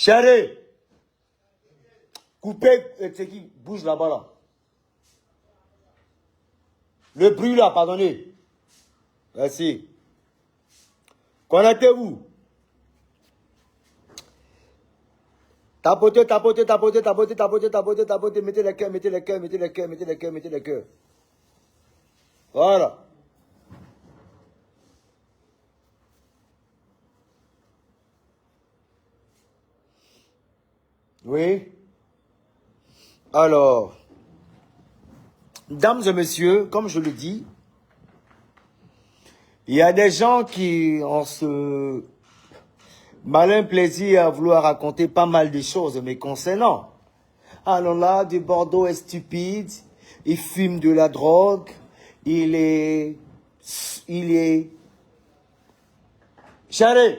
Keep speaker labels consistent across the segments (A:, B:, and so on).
A: Chérie, coupez ce qui bouge là-bas là. Le bruit là, pardonnez. Merci. Connectez-vous. Tapotez, tapotez, tapotez, tapotez, tapotez, tapotez, tapotez, mettez les cœurs, mettez les cœurs, mettez les cœurs, mettez les cœurs, mettez les cœurs. Voilà. Oui. Alors, dames et messieurs, comme je le dis, il y a des gens qui ont ce malin plaisir à vouloir raconter pas mal de choses me concernant. Alors là, de Bordeaux est stupide, il fume de la drogue, il est... Chérie,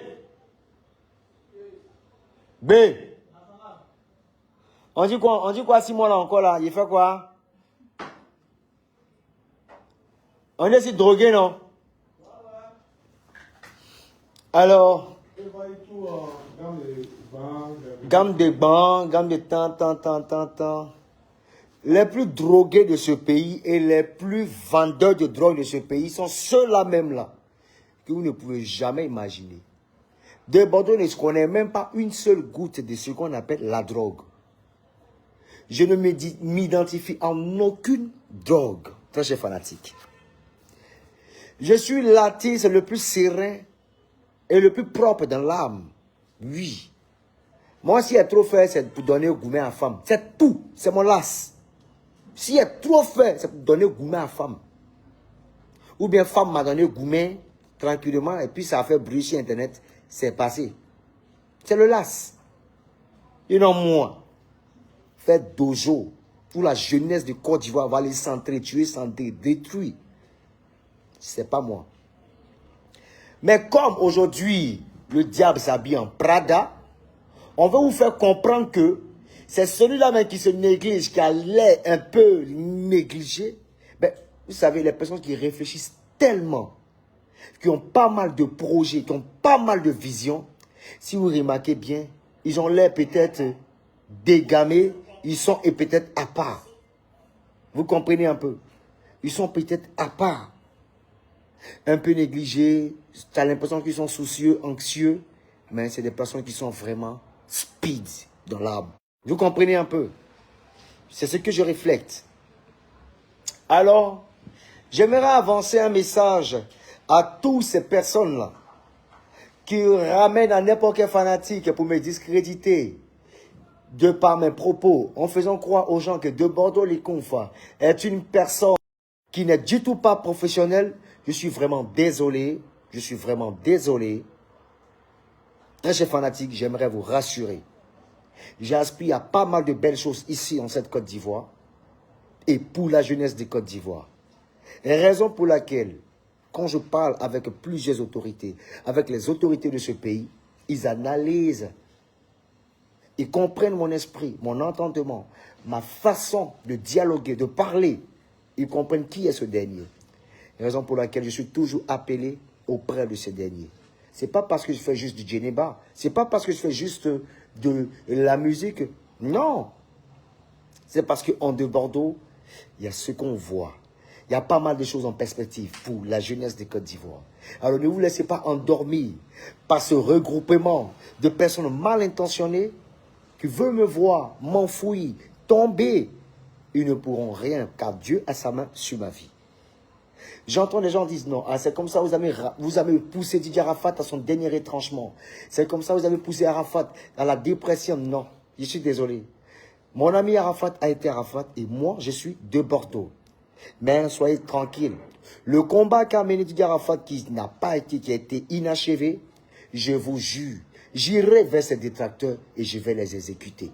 A: B, on dit quoi 6 mois là encore là, il fait quoi? On est si drogué, non? Alors, gamme de bancs, gamme de tant. Les plus drogués de ce pays et les plus vendeurs de drogue de ce pays sont ceux-là même là, que vous ne pouvez jamais imaginer. De Bordeaux ne se connaît même pas une seule goutte de ce qu'on appelle la drogue. Je ne m'identifie en aucune drogue, très cher fanatique. Je suis l'artiste le plus serein et le plus propre dans l'âme. Oui. Moi, si il y a trop fait, c'est pour donner au gourmet à femme. C'est tout. C'est mon las. S'il y a trop fait, c'est pour donner au gourmet à femme. Ou bien femme m'a donné au gourmet tranquillement et puis ça a fait bruit sur Internet. C'est passé. C'est le las. Et non moi. Faites dojo. Pour la jeunesse de Côte d'Ivoire va les s'entretuer, détruire. C'est pas moi. Mais comme aujourd'hui, le diable s'habille en Prada, on veut vous faire comprendre que c'est celui-là même qui se néglige, qui a l'air un peu négligé. Ben, vous savez, les personnes qui réfléchissent tellement, qui ont pas mal de projets, qui ont pas mal de visions, si vous remarquez bien, ils ont l'air peut-être dégamés, ils sont peut-être à part. Vous comprenez un peu? Ils sont peut-être à part. Un peu négligés, tu as l'impression qu'ils sont soucieux, anxieux, mais c'est des personnes qui sont vraiment speed dans l'âme. Vous comprenez un peu? C'est ce que je reflète. Alors, j'aimerais avancer un message à toutes ces personnes-là qui ramènent à n'importe quel fanatique pour me discréditer de par mes propos, en faisant croire aux gens que De Bordeaux-les-Confs est une personne qui n'est du tout pas professionnelle. Je suis vraiment désolé. Je suis vraiment désolé. Très cher fanatique, j'aimerais vous rassurer. J'aspire à pas mal de belles choses ici en cette Côte d'Ivoire et pour la jeunesse des Côte d'Ivoire. Raison pour laquelle, quand je parle avec plusieurs autorités, avec les autorités de ce pays, ils analysent, ils comprennent mon esprit, mon entendement, ma façon de dialoguer, de parler. Ils comprennent qui est ce dernier. Raison pour laquelle je suis toujours appelé auprès de ce dernier. Ce n'est pas parce que je fais juste du djénéba. Ce n'est pas parce que je fais juste de la musique. Non. C'est parce qu'en de Bordeaux, il y a ce qu'on voit. Il y a pas mal de choses en perspective pour la jeunesse des Côtes d'Ivoire. Alors ne vous laissez pas endormir par ce regroupement de personnes mal intentionnées qui veulent me voir m'enfouir, tomber. Ils ne pourront rien car Dieu a sa main sur ma vie. J'entends les gens dire non, ah, c'est comme ça vous avez poussé Didier Arafat à son dernier retranchement. C'est comme ça vous avez poussé Arafat à la dépression. Non, je suis désolé. Mon ami Arafat a été Arafat et moi, je suis de Bordeaux. Mais soyez tranquille. Le combat qu'a mené Didier Arafat qui a été inachevé, je vous jure, j'irai vers ces détracteurs et je vais les exécuter.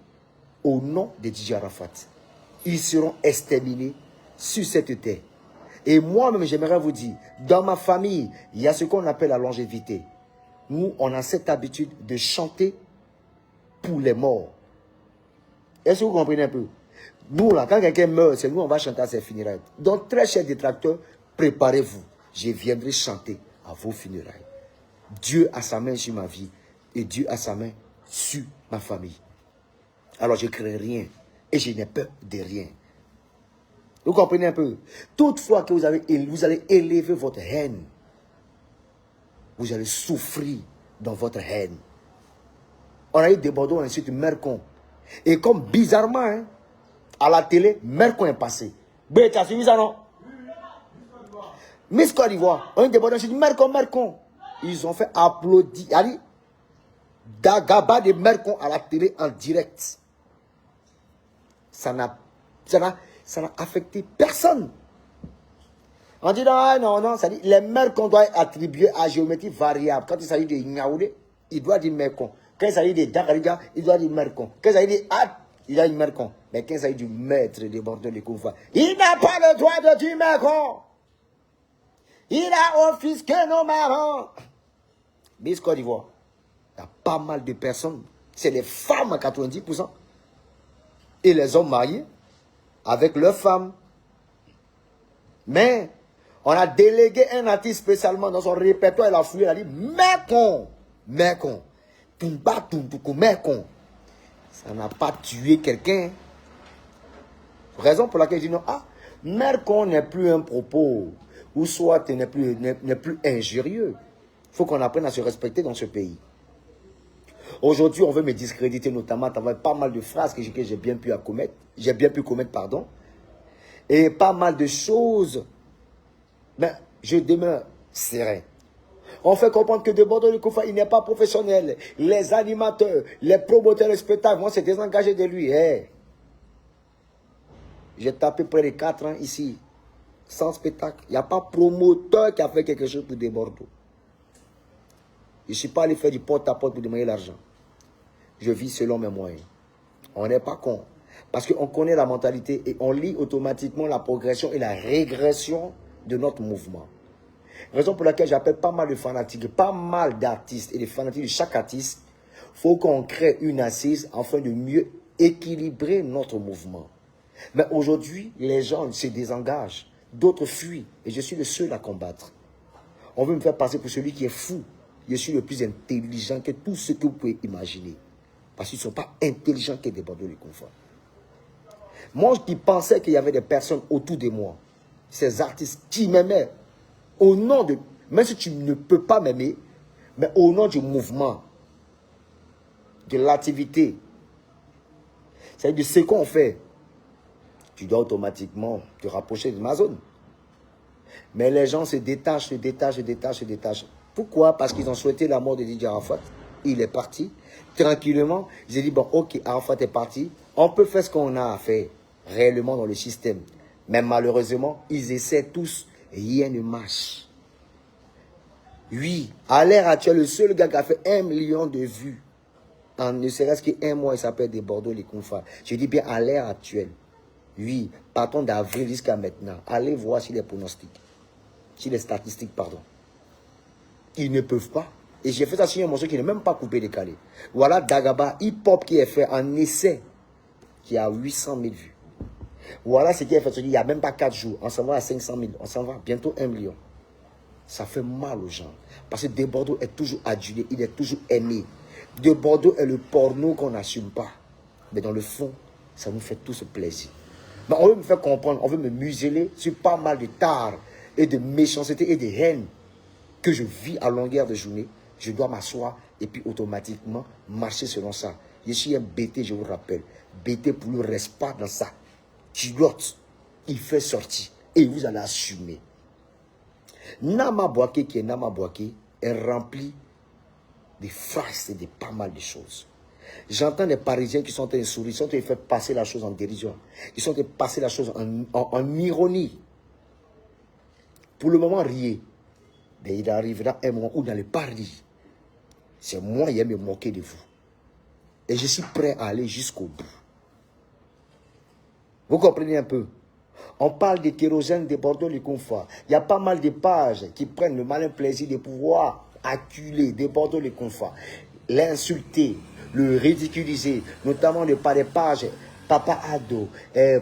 A: Au nom de Didier Arafat, ils seront exterminés sur cette terre. Et moi-même, j'aimerais vous dire, dans ma famille, il y a ce qu'on appelle la longévité. Nous, on a cette habitude de chanter pour les morts. Est-ce que vous comprenez un peu? Nous, là, quand quelqu'un meurt, c'est nous, on va chanter à ses funérailles. Donc, très chers détracteurs, préparez-vous. Je viendrai chanter à vos funérailles. Dieu a sa main sur ma vie et Dieu a sa main sur ma famille. Alors je ne crains rien et je n'ai peur de rien. Vous comprenez un peu? Toutefois que vous allez élever votre haine, vous allez souffrir dans votre haine. On a eu des Bordeaux, ensuite Mercon. Et comme bizarrement, hein, à la télé, Mercon est passé. Ben, tu as suivi ça, non? Miss Côte d'Ivoire, on a eu des Bordeaux, ensuite Mercon. Ils ont fait applaudir. Allez, Dagaba de Mercon à la télé en direct. Ça n'a affecté personne. On dit non, ça dit les Mercons doivent être attribués à géométrie variable. Quand il s'agit de Niaoulé, il doit dire Mercon. Quand il s'agit de Dakariga, il doit dire Mercon. Quand il s'agit de Ad, il doit dire Mercon. Mais quand il s'agit du maître des Bordeaux de Koufa, il n'a pas le droit de dire Mercon. Il a offusqué nos marrons. Miss Côte d'Ivoire, il y a pas mal de personnes. C'est les femmes à 90%. Et les hommes mariés avec leurs femmes. Mais on a délégué un artiste spécialement dans son répertoire. Il a fouillé, il a dit Mercon. Tumba, Mercon. Ça n'a pas tué quelqu'un. Raison pour laquelle je dis non. Ah, Mercon n'est plus un propos. Ou soit n'est plus injurieux. Il faut qu'on apprenne à se respecter dans ce pays. Aujourd'hui, on veut me discréditer, notamment à travers pas mal de phrases que j'ai bien pu commettre. Pardon. Et pas mal de choses. Mais je demeure serein. On fait comprendre que de Bordeaux de Koufa, il n'est pas professionnel. Les animateurs, les promoteurs de spectacle vont se désengager de lui. Hey. J'ai tapé près de 4 ans ici. Sans spectacle. Il n'y a pas promoteur qui a fait quelque chose pour des Bordeaux. Je ne suis pas allé faire du porte-à-porte pour demander l'argent. Je vis selon mes moyens. On n'est pas con. Parce qu'on connaît la mentalité et on lit automatiquement la progression et la régression de notre mouvement. Raison pour laquelle j'appelle pas mal de fanatiques, pas mal d'artistes et de fanatiques de chaque artiste. Il faut qu'on crée une assise afin de mieux équilibrer notre mouvement. Mais aujourd'hui, les gens se désengagent. D'autres fuient. Et je suis le seul à combattre. On veut me faire passer pour celui qui est fou. Je suis le plus intelligent que tout ce que vous pouvez imaginer. Parce qu'ils ne sont pas intelligents que des Bordeaux de Koufa. Moi qui pensais qu'il y avait des personnes autour de moi, ces artistes qui m'aimaient, au nom de, même si tu ne peux pas m'aimer, mais au nom du mouvement, de l'activité, c'est-à-dire de ce qu'on fait, tu dois automatiquement te rapprocher de ma zone. Mais les gens se détachent. Pourquoi? Parce qu'ils ont souhaité la mort de Didier Arafat. Il est parti. Tranquillement, j'ai dit, bon, ok, Arafat est parti. On peut faire ce qu'on a à faire réellement dans le système. Mais malheureusement, ils essaient tous. Rien ne marche. Oui, à l'heure actuelle, le seul gars qui a fait 1 million de vues, en ne serait-ce qu'un mois, il s'appelle des Bordeaux, les Koufa. Je dis bien à l'heure actuelle. Oui, partons d'avril jusqu'à maintenant. Allez voir sur les pronostics. Sur les statistiques, pardon. Ils ne peuvent pas. Et j'ai fait ça sur un morceau qui n'est même pas coupé, décalé. Voilà Dagaba hip-hop qui est fait en essai, qui a 800 000 vues. Voilà ce qui est fait il n'y a même pas 4 jours. On s'en va à 500 000. On s'en va bientôt 1 million. Ça fait mal aux gens. Parce que De Bordeaux est toujours adulé. Il est toujours aimé. De Bordeaux est le porno qu'on n'assume pas. Mais dans le fond, ça nous fait tout ce plaisir. Mais on veut me faire comprendre, on veut me museler sur pas mal de tares et de méchanceté et de haine que je vis à longueur de journée. Je dois m'asseoir et puis automatiquement marcher selon ça. Je suis un BT, je vous rappelle. BT pour ne reste pas dans ça. Culotte, il fait sortir et vous allez assumer. Nama Bouaké qui est Nama Bouaké est rempli de phrases et de pas mal de choses. J'entends des Parisiens qui sont en train de sourire, ils sont en train de faire passer la chose en dérision. Ils sont en train de passer la chose en ironie. Pour le moment, riez. Mais il arrivera un moment où vous n'allez pas rire. C'est moi qui aime me moquer de vous. Et je suis prêt à aller jusqu'au bout. Vous comprenez un peu? On parle de kérosène de Bordeaux, les Koufa. Il y a pas mal de pages qui prennent le malin plaisir de pouvoir acculer de Bordeaux, les Koufa. L'insulter, le ridiculiser, notamment par des pages Papa Ado,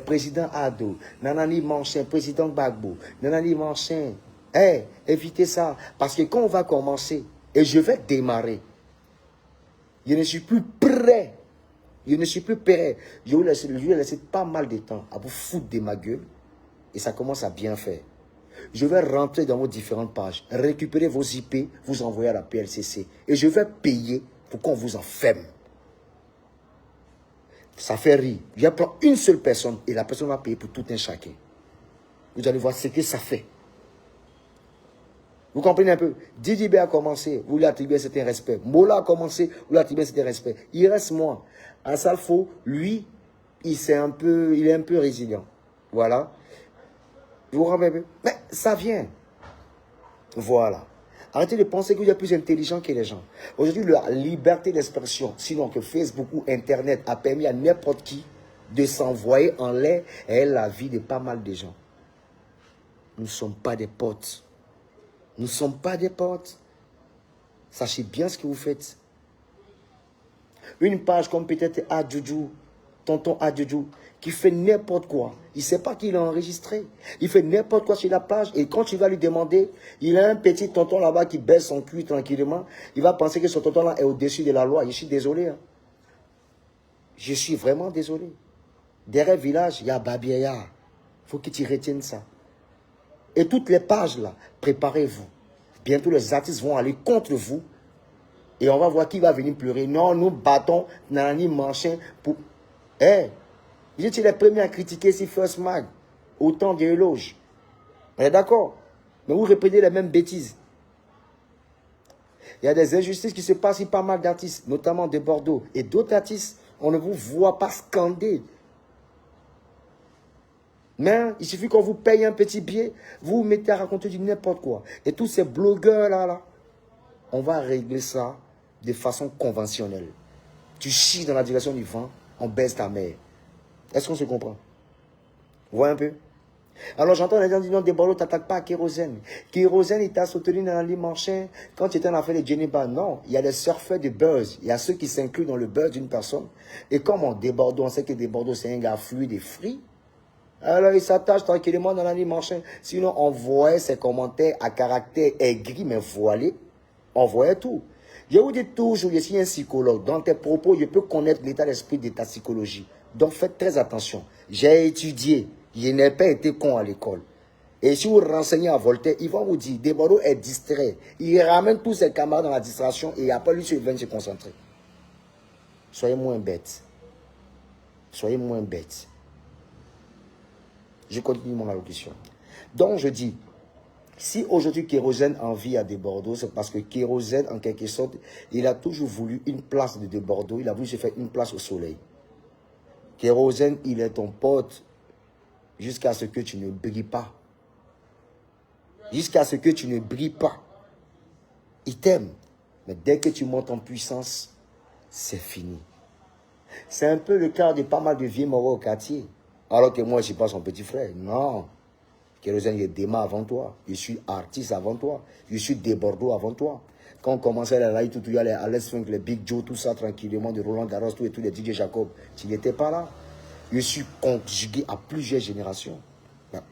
A: Président Ado, Nanani Manchin, Président Gbagbo, Nanani Manchin. Évitez ça. Parce que quand on va commencer, et je vais démarrer, je ne suis plus prêt prêt. Je ne suis plus prêt. Je lui ai laissé pas mal de temps à vous foutre de ma gueule. Et ça commence à bien faire. Je vais rentrer dans vos différentes pages, récupérer vos IP, vous envoyer à la PLCC. Et je vais payer pour qu'on vous enferme. Ça fait rire. Je vais prendre une seule personne et la personne va payer pour tout un chacun. Vous allez voir ce que ça fait. Vous comprenez un peu? Didi B a commencé, vous lui attribuez un certain respect. Mola a commencé, vous lui attribuez un certain respect. Il reste moi. Asalfo, lui, il est un peu résilient. Voilà. Vous vous rappelez? Mais ça vient. Voilà. Arrêtez de penser que vous êtes plus intelligent que les gens. Aujourd'hui, la liberté d'expression, sinon que Facebook ou Internet a permis à n'importe qui de s'envoyer en l'air et la vie de pas mal de gens. Nous ne sommes pas des potes. Nous ne sommes pas des potes. Sachez bien ce que vous faites. Une page comme peut-être Adjoujou, tonton Adjoujou, qui fait n'importe quoi. Il ne sait pas qu'il a enregistré. Il fait n'importe quoi sur la page. Et quand tu vas lui demander, il a un petit tonton là-bas qui baisse son cul tranquillement. Il va penser que ce tonton-là est au-dessus de la loi. Je suis désolé. Hein. Je suis vraiment désolé. Derrière le village, il y a Babiaya. Il faut que tu retiennes ça. Et toutes les pages là, préparez-vous. Bientôt les artistes vont aller contre vous. Et on va voir qui va venir pleurer. Non, nous battons Nanani Manchin pour... J'étais les premiers à critiquer si First Mag. Autant d'éloges. On est d'accord? Mais vous répétez les mêmes bêtises. Il y a des injustices qui se passent sur pas mal d'artistes, notamment de Bordeaux. Et d'autres artistes, on ne vous voit pas scander. Mais il suffit qu'on vous paye un petit billet, vous vous mettez à raconter du n'importe quoi. Et tous ces blogueurs-là, on va régler ça de façon conventionnelle. Tu chies dans la direction du vent, on baisse ta mère. Est-ce qu'on se comprend? Vous voyez un peu? Alors j'entends les gens dire non, des Bordeaux, t'attaques pas à Kérosène. Kérosène, il t'a soutenu dans la Manchin quand tu étais en affaire de Geneva. Non, il y a des surfeurs de buzz. Il y a ceux qui s'incluent dans le buzz d'une personne. Et comme on des Bordeaux, on sait que des Bordeaux, c'est un gars fluide et free. Alors il s'attache tranquillement dans la Manchin. Sinon, on voyait ses commentaires à caractère aigri, mais voilé. On voyait tout. Je vous dis toujours, je suis un psychologue. Dans tes propos, je peux connaître l'état d'esprit de ta psychologie. Donc faites très attention. J'ai étudié. Je n'ai pas été con à l'école. Et si vous renseignez à Voltaire, ils vont vous dire, Desbordeaux est distrait. Il ramène tous ses camarades dans la distraction et après lui, il vient se concentrer. Soyez moins bêtes. Soyez moins bêtes. Je continue mon allocution. Donc je dis, si aujourd'hui Kérosène en vit à Desbordeaux, c'est parce que Kérosène, en quelque sorte, il a toujours voulu une place de Desbordeaux. Il a voulu se faire une place au soleil. Kérosène, il est ton pote jusqu'à ce que tu ne brilles pas. Jusqu'à ce que tu ne brilles pas. Il t'aime. Mais dès que tu montes en puissance, c'est fini. C'est un peu le cas de pas mal de vieux morts au quartier. Alors que moi, je ne suis pas son petit frère. Non. Kérosène, il est déma avant toi. Je suis artiste avant toi. Je suis de Bordeaux avant toi. Quand on commençait à la tout, il y a les Alex Funk, les Big Joe, tout ça tranquillement, de Roland Garros, tout et tous les DJ Jacob. Tu n'étais pas là. Je suis conjugué à plusieurs générations.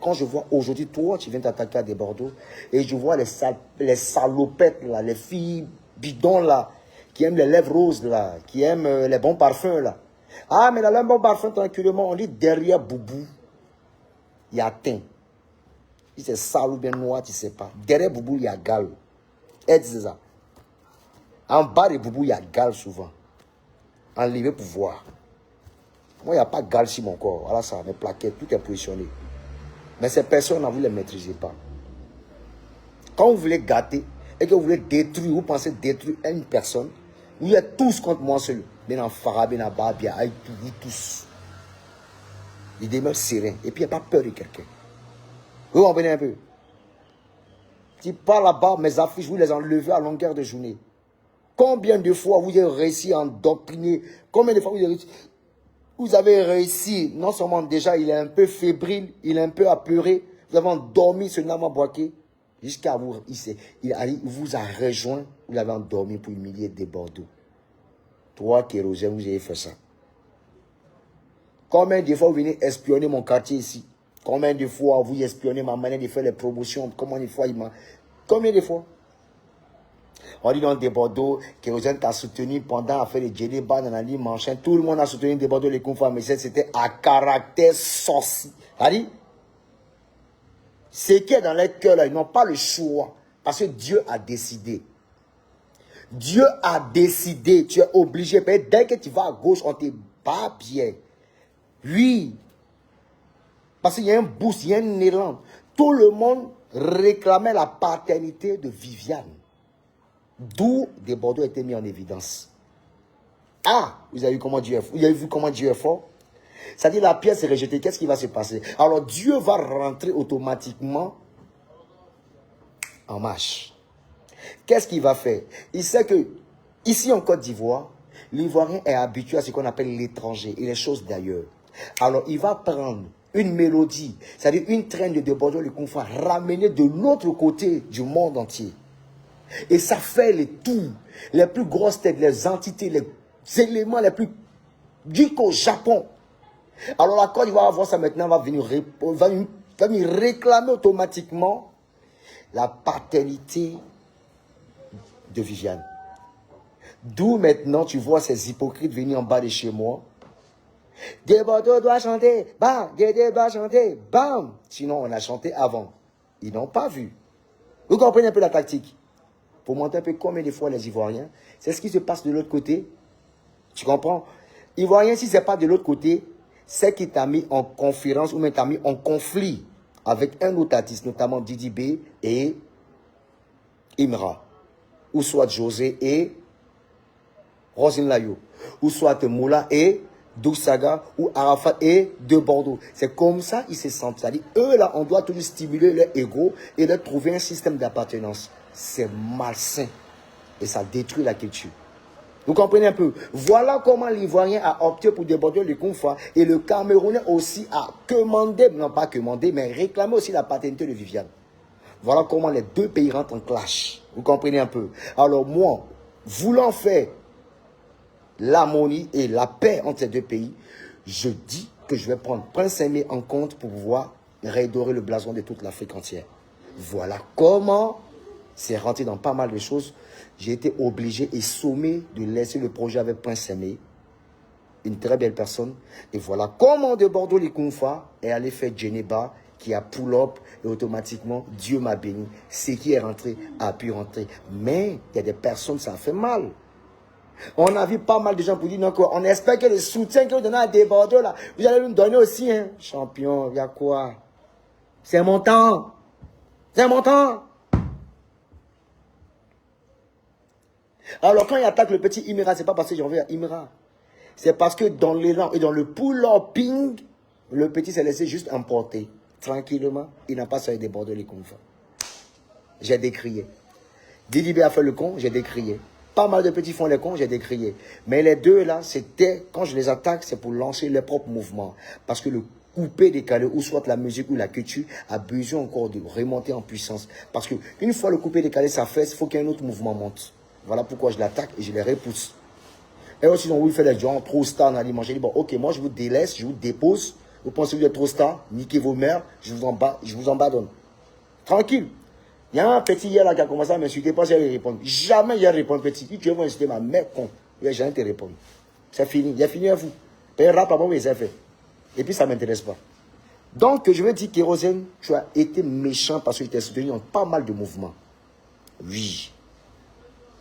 A: Quand je vois aujourd'hui, toi, tu viens t'attaquer à des Bordeaux, et je vois les salopettes, là, les filles bidons, là, qui aiment les lèvres roses, là, qui aiment les bons parfums, là. Ah, mais là, le bon parfum, tranquillement, on dit derrière Boubou, il y a teint. Si c'est sale ou bien noir, tu ne sais pas. Derrière Boubou, il y a Gal. Et c'est ça. En bas de Boubou, il y a Gal souvent. Enlevé pour voir. Moi, il n'y a pas de Gal sur mon corps. Voilà ça, mes plaquettes, tout est positionné. Mais ces personnes, vous ne les maîtrisez pas. Quand vous voulez gâter et que vous voulez détruire, vous pensez détruire une personne, vous êtes tous contre moi seul. Ben en Farah, ben en Babia, avec vous tous. Il demeure serein. Et puis il n'y a pas peur de quelqu'un. Vous comprenez un peu? Tu pars là-bas, mes affiches, vous les enlevez à longueur de journée. Combien de fois vous avez réussi à endoctriner? Combien de fois vous avez réussi? Non seulement déjà, il est un peu fébrile, il est un peu apeuré. Vous avez endormi ce Nama Boaké. Jusqu'à vous, il vous a rejoint. Vous l'avez endormi pour humilier des Bordeaux. Toi, Kérosène, vous avez fait ça. Combien de fois vous venez espionner mon quartier ici? Combien de fois vous espionnez ma manière de faire les promotions? Combien de fois il m'a... Combien de fois? On dit dans des Bordeaux, Kérosène t'a soutenu pendant à faire les djellébas dans la ligne Manchin. Tout le monde a soutenu des Bordeaux, les Koumfa, mais c'était à caractère sorcier. Ce qui est dans leur cœur, là, ils n'ont pas le choix. Parce que Dieu a décidé. Dieu a décidé. Tu es obligé. Dès que tu vas à gauche, on te bat bien. Oui. Parce qu'il y a un boost, il y a un élan. Tout le monde réclamait la paternité de Viviane. D'où des Bordeaux étaient mis en évidence. Ah, vous avez vu comment Dieu est fort? Vous avez vu comment Dieu est fort? C'est-à-dire la pièce est rejetée. Qu'est-ce qui va se passer? Alors Dieu va rentrer automatiquement en marche. Qu'est-ce qu'il va faire? Il sait que ici en Côte d'Ivoire, l'Ivoirien est habitué à ce qu'on appelle l'étranger et les choses d'ailleurs. Alors il va prendre une mélodie, c'est-à-dire une traîne de Bordeaux, le Koumfa, ramener de l'autre côté du monde entier. Et ça fait les tours, les plus grosses têtes, les entités, les éléments les plus jusqu'au Japon. Alors la Côte d'Ivoire va voir ça maintenant, va venir réclamer automatiquement la paternité de Viviane. D'où maintenant tu vois ces hypocrites venir en bas de chez moi. Des Bordeaux doit chanter, bam, Guédé doit chanter, bam. Sinon on a chanté avant. Ils n'ont pas vu. Vous comprenez un peu la tactique? Pour montrer un peu combien de fois les Ivoiriens, c'est ce qui se passe de l'autre côté. Tu comprends? Ivoirien, si ce n'est pas de l'autre côté, c'est qui t'a mis en conférence ou même t'a mis en conflit avec un autre artiste, notamment Didi B et Imra. Ou soit José et Rosine Layo. Ou soit Moula et Doussaga ou Arafat et de Bordeaux. C'est comme ça ils se sentent. C'est-à-dire, eux là, on doit toujours stimuler leur ego et leur trouver un système d'appartenance. C'est malsain. Et ça détruit la culture. Vous comprenez un peu? Voilà comment l'Ivoirien a opté pour déborder le Koumfa. Et le Camerounais aussi a commandé, non pas commandé, mais réclamé aussi la paternité de Viviane. Voilà comment les deux pays rentrent en clash. Vous comprenez un peu? Alors moi, voulant faire l'harmonie et la paix entre ces deux pays, je dis que je vais prendre Prince Aimé en compte pour pouvoir redorer le blason de toute l'Afrique entière. Voilà comment c'est rentré dans pas mal de choses. J'ai été obligé et sommé de laisser le projet avec Prince Aimé, une très belle personne. Et voilà comment de Bordeaux les Koumfa est allé faire Djeneba, qui a pull-up et automatiquement Dieu m'a béni. Ce qui est rentré a pu rentrer. Mais il y a des personnes, ça a fait mal. On a vu pas mal de gens pour dire non quoi. On espère que le soutien que vous donnez à des Bordeaux là, vous allez nous donner aussi, hein. Champion, il y a quoi? C'est mon temps. C'est mon temps. Alors quand il attaque le petit Imira, c'est pas parce que j'en veux à Imira. C'est parce que dans l'élan et dans le pull-upping, le petit s'est laissé juste emporter. Tranquillement, il n'a pas sorti des Bordeaux les Koumfa. J'ai décrié. Didi B a fait le con, j'ai décrié. Pas mal de petits font les cons, j'ai décrié. Mais les deux là, c'était, quand je les attaque, c'est pour lancer leur propre mouvement. Parce que le coupé décalé, ou soit la musique ou la culture, a besoin encore de remonter en puissance. Parce que une fois le coupé décalé s'affaisse, il faut qu'il y ait un autre mouvement monte. Voilà pourquoi je l'attaque et je les repousse. Et aussi, on vous fait les gens trop stars dans l'image. Je dis, bon, ok, moi je vous délaisse, je vous dépose. Vous pensez que vous êtes trop star, niquez vos mères, je vous en badonne. Tranquille. Il y a un petit hier là qui a commencé à m'insulter, pas si il répond. Jamais il répond petit. Si tu veux insulter ma mère con, il n'y a jamais te répondre. C'est fini, il a fini à vous. Un rap avant, il s'est fait. Et puis ça ne m'intéresse pas. Donc je veux dire, Kérosène, tu as été méchant parce que tu t'es soutenu dans pas mal de mouvements. Oui.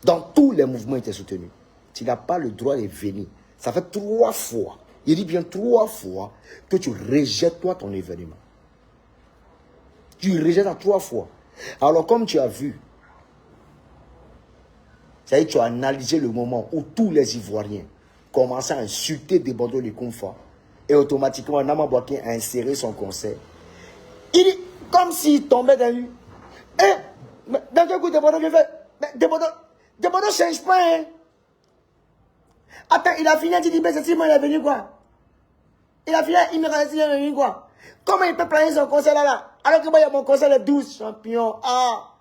A: Dans tous les mouvements, il t'est soutenu. Tu n'as pas le droit de venir. Ça fait 3 fois. Il dit bien 3 fois que tu rejettes toi ton événement. Tu rejettes à 3 fois. Alors comme tu as vu, c'est-à-dire tu as analysé le moment où tous les Ivoiriens commençaient à insulter des Bordeaux les Koumfa et automatiquement Nama Bouaké a inséré son concert. Il dit, comme s'il tombait dans lui. Dans quel coup des Bordeaux, je fais, des Bordeaux ne change pas, hein. Attends, il a fini à dire, mais c'est si moi il est venu quoi? Il a fini à il est venu quoi? Comment il peut planer son concert là? Alors que moi, il y a mon concert le 12 champion. Ah!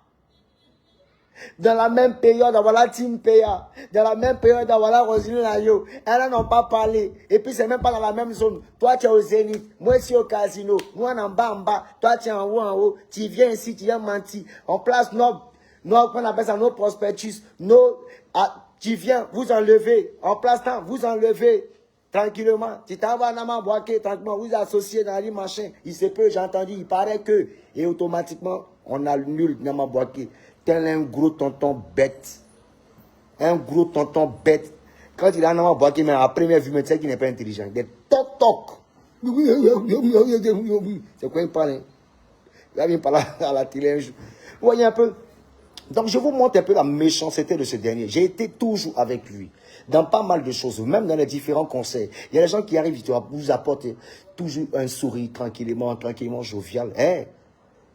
A: Dans la même période, voilà Team Paya. Dans la même période, voilà Rosine Layo. Elles n'ont pas parlé. Et puis, c'est même pas dans la même zone. Toi, tu es au Zénith. Moi, je suis au casino. Moi, en bas, en bas. Toi, tu es en haut, en haut. Tu viens ici, tu viens mentir. En place on appelle ça nos prospectus, nos... tu viens, vous enlevez, en place-temps, vous enlevez, tranquillement. Tu t'envoies dans ma boîte, tranquillement, vous associez dans les machins. Il se peut, j'ai entendu, il paraît que, et automatiquement, on annule dans ma boîte. Tel un gros tonton bête. Un gros tonton bête. Quand il est dans ma boîte, mais à la première vue, il sait qu'il n'est pas intelligent. Des toc-toc. C'est quoi il parle? Il vient parler à la télé un jour. Vous voyez un peu? Donc, je vous montre un peu la méchanceté de ce dernier. J'ai été toujours avec lui. Dans pas mal de choses, même dans les différents conseils. Il y a des gens qui arrivent, ils vous apportent toujours un sourire, tranquillement, jovial. Hey,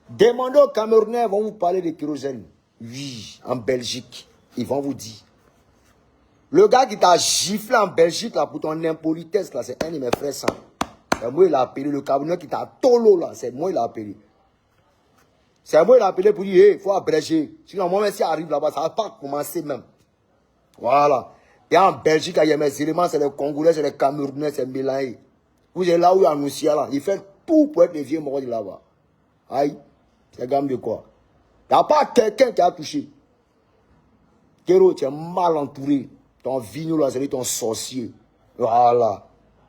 A: demandez aux Camerounais, ils vont vous parler de kérosène. Oui, en Belgique, ils vont vous dire. Le gars qui t'a giflé en Belgique, là, pour ton impolitesse, là, c'est un de mes frères, ça. C'est moi, il a appelé. Le Camerounais qui t'a tolo, là, c'est moi, il a appelé. C'est moi, il a appelé pour dire, il faut abréger. Sinon, moi, même si arrive là-bas, ça ne va pas commencer même. Voilà. Et en Belgique, il y a mes éléments, c'est les Congolais, c'est les Camerounais, c'est mélangé. Vous êtes là où il y a Moussia, là. Il fait tout pour être les vieux morts de là-bas. Aïe. C'est gamme de quoi? Il n'y a pas quelqu'un qui a touché. Kéro, tu es mal entouré. Ton vigno, là, c'est ton sorcier. Voilà.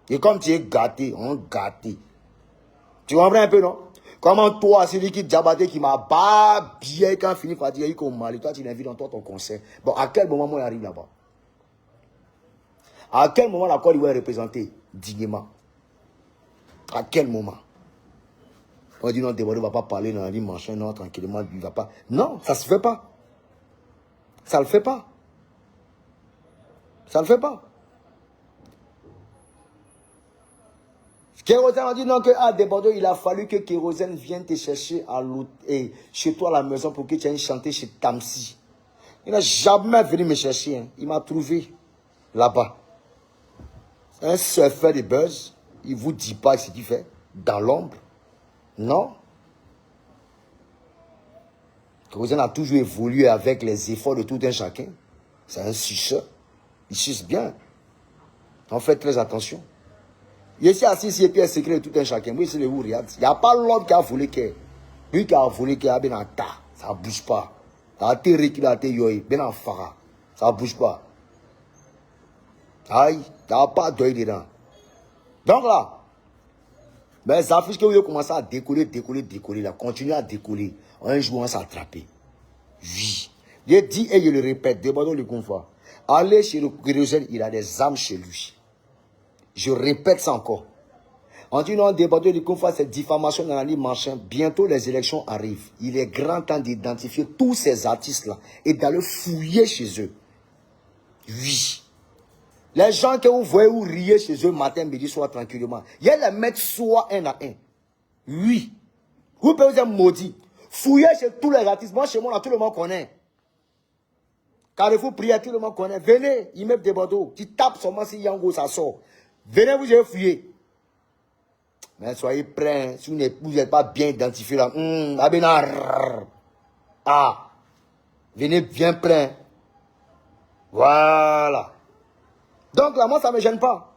A: Et comme tu es gâté, on gâté. Tu comprends un peu, non? Comment toi, celui qui Diabaté, qui m'a pas bien quand fini par dire qu'il mal, toi, tu l'invites dans toi ton concert. Bon, à quel moment moi, il arrive là-bas? À quel moment la Côte d'Ivoire est représentée dignement? À quel moment? On dit non, Diabaté ne va pas parler dans la vie, machin, non, tranquillement, il ne va pas. Non, ça ne se fait pas. Ça ne le fait pas. Ça ne le fait pas. Kérosène a dit non, que à Desbordeaux, il a fallu que Kérosène vienne te chercher chez toi à la maison pour que tu ailles chanter chez Tamsi. Il n'a jamais venu me chercher. Hein. Il m'a trouvé là-bas. Un surfeur de buzz. Il ne vous dit pas ce qu'il fait. Dans l'ombre. Non. Kérosène a toujours évolué avec les efforts de tout un chacun. C'est un suceur. Il suce bien. On fait très attention. Il est assis ici et puis il secret de tout un chacun. Moi, c'est le regarde. Il n'y a pas l'homme qui a volé qui. Lui qui a volé qui a bien en tas. Ça ne bouge pas. Ça a été récupéré, ça a été yoï. Bien en fara. Ça ne bouge pas. Aïe. Il n'y a pas d'œil dedans. Donc là, ben, ça fait que vous avez commencé à décoller là. Continuez à décoller. Un jour, on va s'attraper. Oui. Je dis et je le répète, Desbordeaux le confort. Allez chez le Kérosène, il a des âmes chez lui. Je répète ça encore. En disant Desbordeaux du confort, cette diffamation dans la ligne machin, bientôt les élections arrivent. Il est grand temps d'identifier tous ces artistes-là et d'aller fouiller chez eux. Oui. Les gens que vous voyez ou riez chez eux matin, midi, soir, tranquillement. Il y a les mettre soit un à un. Oui. Vous pouvez vous être maudit. Fouillez chez tous les artistes. Moi, chez moi, là, tout le monde connaît. Carrefour Prière, tout le monde connaît. Venez, immeuble Desbordeaux. Tu tapes seulement si Yango, ça sort. Venez, vous allez fouiller. Mais soyez prêts. Si vous n'êtes pas bien identifié là. Ah. Venez bien prêts. Voilà. Donc là, moi, ça ne me gêne pas.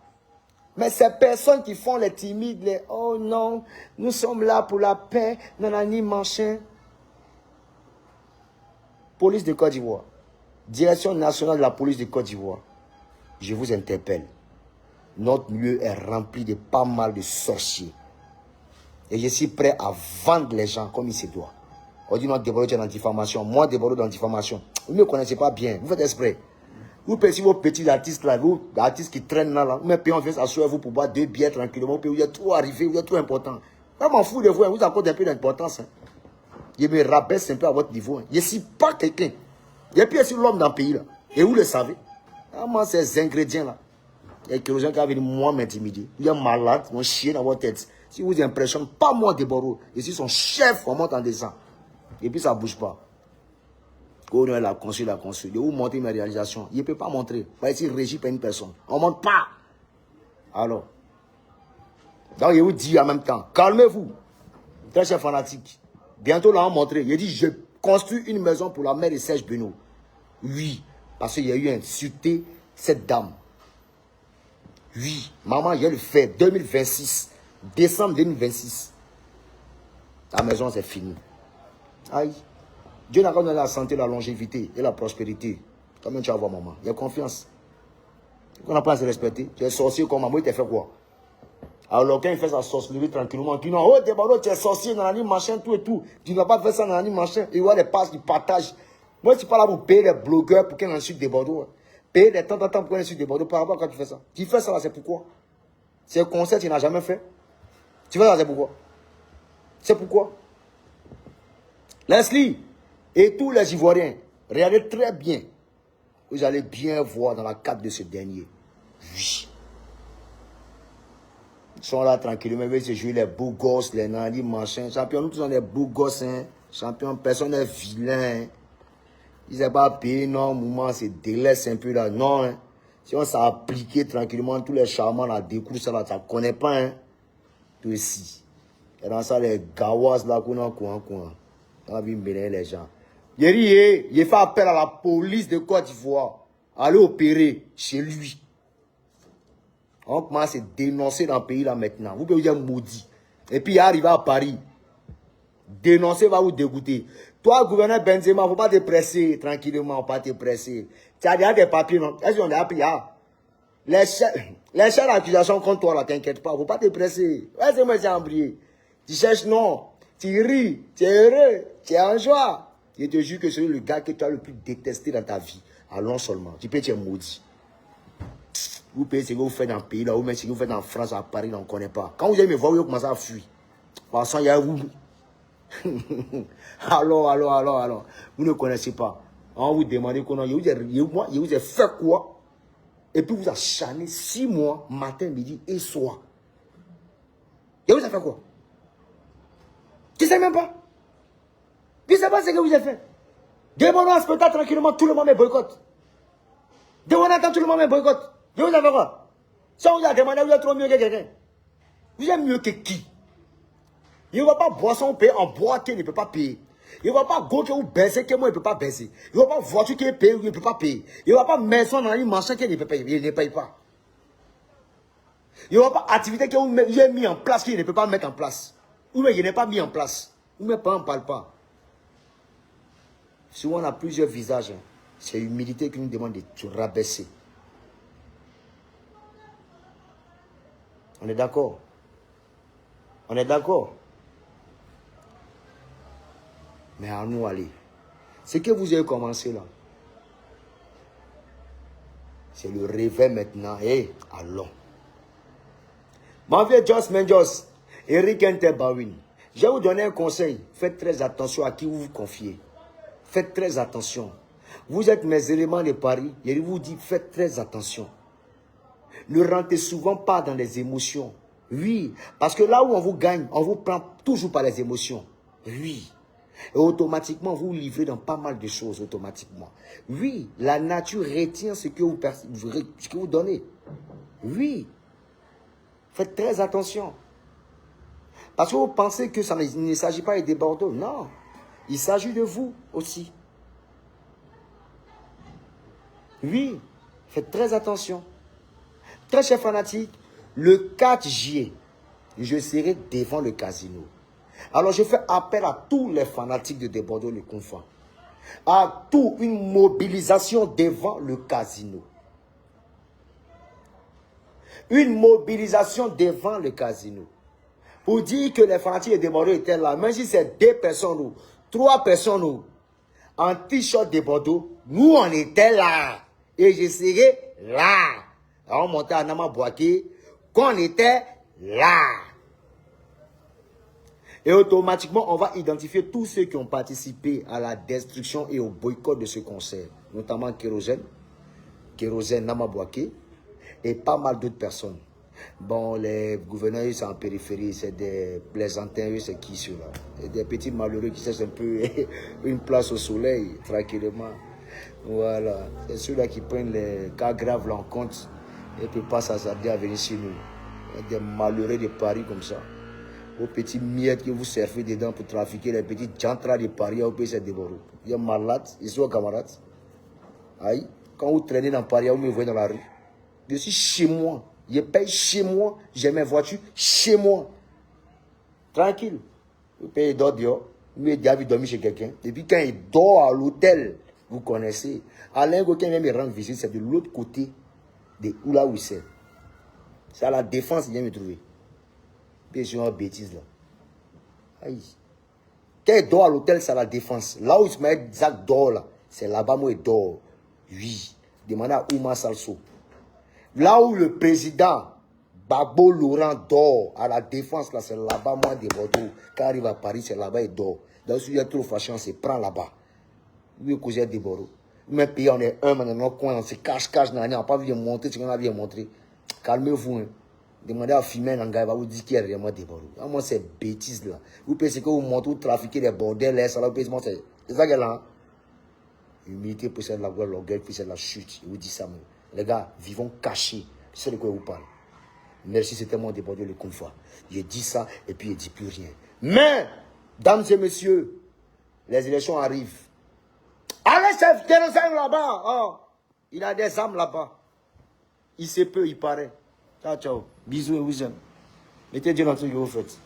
A: Mais ces personnes qui font les timides, les oh non, nous sommes là pour la paix, nanani, machin. Police de Côte d'Ivoire. Direction nationale de la police de Côte d'Ivoire. Je vous interpelle. Notre milieu est rempli de pas mal de sorciers. Et je suis prêt à vendre les gens comme il se doit. On dit non, Desbordeaux est dans la diffamation. Moi, Desbordeaux dans la diffamation. Vous ne me connaissez pas bien. Vous faites exprès. Vous pensez vos petits artistes là, vos artistes qui traînent là, vous mettez en vient s'asseoir vous pour boire 2 bières tranquillement. Vous êtes trop arrivé, vous êtes trop important. Je m'en fous de vous, vous accordez un peu d'importance. Hein. Je me rabaisse un peu à votre niveau. Hein. Je ne suis pas quelqu'un. Et puis, c'est l'homme dans le pays là. Et vous le savez. Comment ces ingrédients-là? Il y a quelqu'un qui a venu moi m'intimider. Il est malade, mon chien dans votre tête. Si vous impressionnez, pas moi Desbordeaux. Je suis son chef, on monte en descend. Et puis ça ne bouge pas. Quand on l'a construit. Je vous montre mes réalisations. Il ne peut pas montrer. Pas ici régi par une personne. On ne monte pas. Alors. Donc je vous dis en même temps, calmez-vous. Très cher fanatique. Bientôt là on montrer. Il dit, je construis une maison pour la mère de Serge Benoît. Oui. Parce qu'il y a eu insulté cette dame. Oui, maman, je le fais. 2026. Décembre 2026. La maison, c'est fini. Aïe. Dieu n'a qu'à donner la santé, la longévité et la prospérité. Comment tu vas voir maman? Il y a confiance. On n'a pas à se respecter. Tu es sorcier comme maman, il t'a fait quoi? Alors quand il fait sa sorcellerie tranquillement, tu dis non, oh Débado, tu es sorcier, nanani, machin, tout et tout. Tu ne vas pas faire ça, nanani, machin. Il voit les passes, il partage. Moi, je ne suis pas là pour payer les blogueurs pour qu'ils insultent Débado. Payer des temps pour qu'ils insultent Débado. Par rapport à quand tu fais ça. Tu fais ça là, c'est pourquoi? C'est un concert que tu n'as jamais fait. Tu fais ça, c'est pourquoi? C'est pourquoi? Leslie et tous les Ivoiriens, regardez très bien. Vous allez bien voir dans la carte de ce dernier. Oui. Ils sont là tranquillement, ils veulent se jouer les beaux gosses, les nantis, machin. Champion, nous tous on est beaux gosses, hein. Champion, personne n'est vilain. Hein. Ils n'ont pas payé, non, moment, c'est délaisse un peu là. Non, hein. Si on s'est appliqué tranquillement, tous les charmants là, découvrent ça là, ça ne connaît pas, hein. Toi aussi. Et dans ça, les gawas là, qu'on a quoi. On a vu mêler les gens. Il fait appel à la police de Côte d'Ivoire. Aller opérer chez lui. On commence à dénoncer dans le pays là maintenant. Vous pouvez vous dire maudit. Et puis il arrive à Paris. Dénoncer va vous dégoûter. Toi, gouverneur Benzema, il ne faut pas te presser tranquillement, il ne faut pas te presser. Tu as déjà des papiers, non? Est-ce qu'on a appris? Les chefs d'accusation contre toi, là, t'inquiète pas, il ne faut pas te presser. Est-ce que moi j'ai embrayé? Tu cherches, non. Tu ris, tu es heureux, tu es en joie. Je te jure que c'est le gars que tu as le plus détesté dans ta vie. Allons seulement. Tu peux être maudit. Vous payez ce que vous faites dans le pays, là, ou même ce que vous faites en France, à Paris, on ne connaît pas. Quand vous allez me voir, vous commencez à fuir. Parce qu'il y a vous. alors. Vous ne connaissez pas. On vous demande qu'on a. Je vous ai fait quoi? Et puis vous acharnez 6 mois, matin, midi et soir. Et vous avez fait quoi? Tu ne sais même pas. Tu ne sais pas ce que vous avez fait. Demandez un spectacle tranquillement, tout le monde me boycotte. Demandez à tout le monde me boycotte. Et vous avez fait quoi? Si on vous a demandé, vous êtes trop mieux que quelqu'un. Vous êtes mieux que qui? Il ne va pas boire son paye en boîte, il ne peut pas payer. Il ne va pas go que vous baissez, que moi, il ne peut pas baisser. Il ne va pas voiture qui est payée, il ne peut pas payer. Il ne va pas maison dans une marchand qu'il ne peut payer, il ne paye pas. Il ne va pas activité que vous avez mis en place qu'il ne peut pas mettre en place. Ou bien il n'est pas mis en place. Ou mes parents ne parlent pas. Souvent on a plusieurs visages. Hein. C'est l'humilité qui nous demande de se rabaisser. On est d'accord? On est d'accord? Mais à nous aller. Ce que vous avez commencé là, c'est le réveil maintenant. Et allons. Mon vieux Jos Menjos, Eric Entebawin, je vais vous donner un conseil. Faites très attention à qui vous vous confiez. Faites très attention. Vous êtes mes éléments de Paris. Je vous dis, faites très attention. Ne rentrez souvent pas dans les émotions. Oui, parce que là où on vous gagne, on vous prend toujours par les émotions. Oui. Et automatiquement, vous vous livrez dans pas mal de choses, automatiquement. Oui, la nature retient ce que vous donnez. Oui. Faites très attention. Parce que vous pensez que ça ne s'agit pas des Bordeaux. Non. Il s'agit de vous aussi. Oui. Faites très attention. Très chers fanatiques, le 4 juillet, je serai devant le casino. Alors je fais appel à tous les fanatiques de Bordeaux le Confant. À toute une mobilisation devant le casino. Une mobilisation devant le casino. Pour dire que les fanatiques de Bordeaux étaient là. Même si c'est 2 personnes ou 3 personnes ou en t-shirt de Bordeaux, nous on était là. Et je serai là. Alors on montait à Namabouaké, qu'on était là. Et automatiquement, on va identifier tous ceux qui ont participé à la destruction et au boycott de ce concert. Notamment Kérosène Namabouaké et pas mal d'autres personnes. Bon, les gouverneurs, ils sont en périphérie, c'est des plaisantins, c'est qui ceux-là? C'est des petits malheureux qui cherchent un peu une place au soleil, tranquillement. Voilà, c'est ceux-là qui prennent les cas graves là en compte et puis passent à s'arrêter à venir chez nous. Des malheureux de Paris comme ça. Aux petits miettes que vous servez dedans pour trafiquer les petits jantras de Paris, au pays c'est dévoré. Il y a malade, ils sont camarades. Aïe, quand vous traînez dans Paris, vous me voyez dans la rue. Je suis chez moi. Je paye chez moi. J'ai mes voitures chez moi. Tranquille. Vous payez d'autres dehors. Vous avez déjà vu dormir chez quelqu'un. Et puis quand il dort à l'hôtel, vous connaissez. Alain Gauthier vient me rendre visite, c'est de l'autre côté de là où c'est. C'est à la défense, il vient me trouver. Puis je suis en bêtise là. Aïe. Quand il dort à l'hôtel, c'est à la défense. Là où Ismaël Zach dort là, c'est là-bas où il dort. Oui. Demandez à Ouma Salso. Là où le président Babo Laurent dort à la défense, là, c'est là-bas, moi, des Bordeaux. Quand il arrive à Paris, c'est là-bas, il dort. Donc, si il y a trop fâché, on se prend là-bas. Oui, causer des Bordeaux. Même pays, on est un, dans notre coin, on se cache, on n'a pas vu montrer ce qu'on a vu montrer. Calmez-vous. Hein. Demandez à Fimé un gars, il va vous dire qu'il y a vraiment des Bordeaux. Moi, c'est bêtise là. Vous pensez que vous montrez, vous trafiquez des bordels, ça là, vous pensez, c'est ça qu'elle a. Hein? Humilité pour de la gloire, l'orgueil pour de la chute. Je vous dis ça, même. Les gars, vivons cachés. C'est de quoi je vous parle. Merci, c'était mon débordé le confort. J'ai dit ça et puis il dit plus rien. Mais, dames et messieurs, les élections arrivent. Allez, chef Jérusalem là-bas. Oh, il a des âmes là-bas. Il se peut, il paraît. Ciao, ciao. Bisous et vous aime. Mettez Dieu dans tout ce que vous faites.